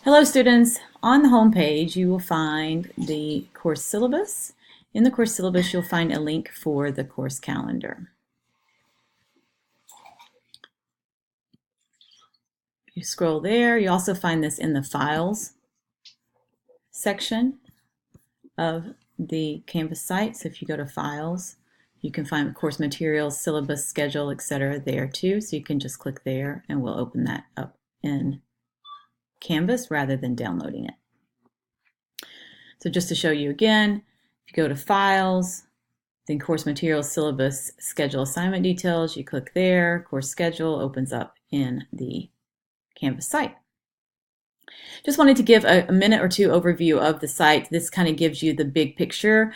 Hello students, on the home page you will find the course syllabus. In the course syllabus you'll find a link for the course calendar. You scroll there, you also find this in the files section of the Canvas site. So if you go to files, you can find course materials, syllabus, schedule, etc. there too. So you can just click there and we'll open that up in Canvas rather than downloading it. So just to show you again, if you go to Files, then Course Materials, Syllabus, Schedule, Assignment Details, you click there, Course Schedule opens up in the Canvas site. Just wanted to give a minute or two overview of the site. This kind of gives you the big picture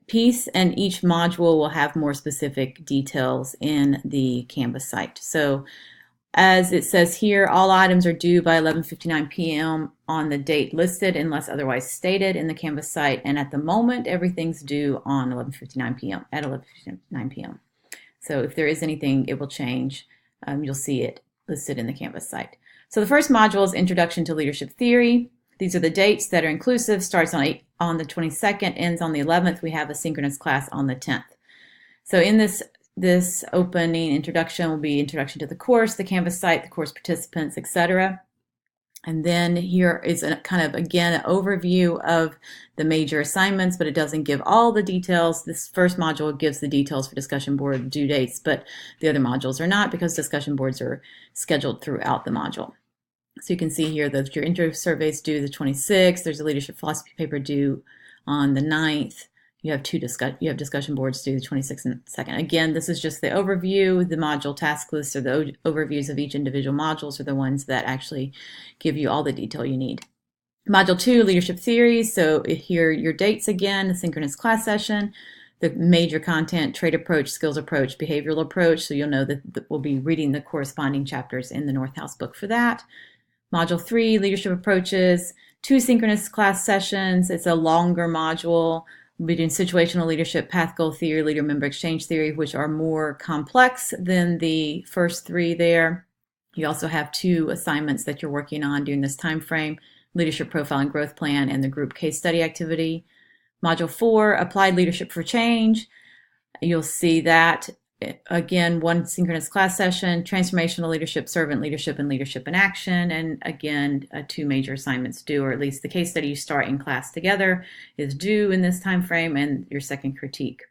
piece, and each module will have more specific details in the Canvas site. So as it says here, all items are due by 11:59 p.m. on the date listed unless otherwise stated in the Canvas site. And at the moment, everything's due on 11:59 p.m. at 11:59 p.m. So if there is anything, it will change. You'll see it listed in the Canvas site. So the first module is Introduction to Leadership Theory. These are the dates that are inclusive. Starts on the 22nd, ends on the 11th. We have a synchronous class on the 10th. So in this opening introduction will be introduction to the course, the Canvas site, the course participants, etc. And then here is a kind of, again, an overview of the major assignments, but it doesn't give all the details. This first module gives the details for discussion board due dates, but the other modules are not because discussion boards are scheduled throughout the module. So you can see here that your intro survey is due the 26th. There's a leadership philosophy paper due on the 9th. You have discussion boards due the 26th and 2nd. Again, this is just the overview. The module task lists or the overviews of each individual modules are the ones that actually give you all the detail you need. Module 2, Leadership Theory. So here are your dates again, the synchronous class session, the major content, trait approach, skills approach, behavioral approach. So you'll know that we'll be reading the corresponding chapters in the North House book for that. Module 3, Leadership Approaches, 2 synchronous class sessions. It's a longer module. We'll be doing situational leadership, path goal theory, leader-member exchange theory, which are more complex than the first 3 there. You also have 2 assignments that you're working on during this time frame, leadership profile and growth plan, and the group case study activity. Module 4, applied leadership for change. You'll see that, again, 1 synchronous class session, transformational leadership, servant leadership, and leadership in action. And again, 2 major assignments due, or at least the case study you start in class together is due in this time frame, and your second critique.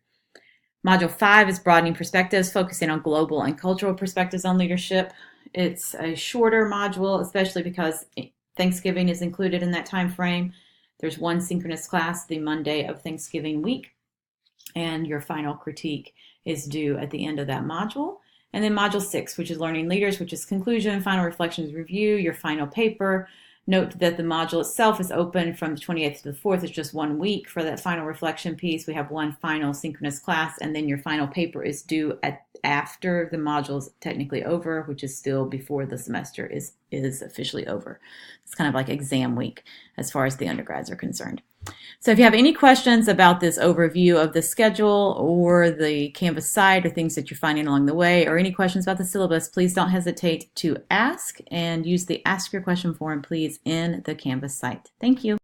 Module 5 is broadening perspectives, focusing on global and cultural perspectives on leadership. It's a shorter module, especially because Thanksgiving is included in that time frame. There's 1 synchronous class the Monday of Thanksgiving week, and your final critique is due at the end of that module. And then module 6, which is learning leaders, which is conclusion, final reflections, review, your final paper. Note that the module itself is open from the 28th to the 4th. It's just 1 week for that final reflection piece. We have 1 final synchronous class, and then your final paper is due after the module is technically over, which is still before the semester is officially over. It's kind of like exam week as far as the undergrads are concerned. So if you have any questions about this overview of the schedule or the Canvas site or things that you're finding along the way, or any questions about the syllabus, please don't hesitate to ask, and use the Ask Your Question form, please, in the Canvas site. Thank you.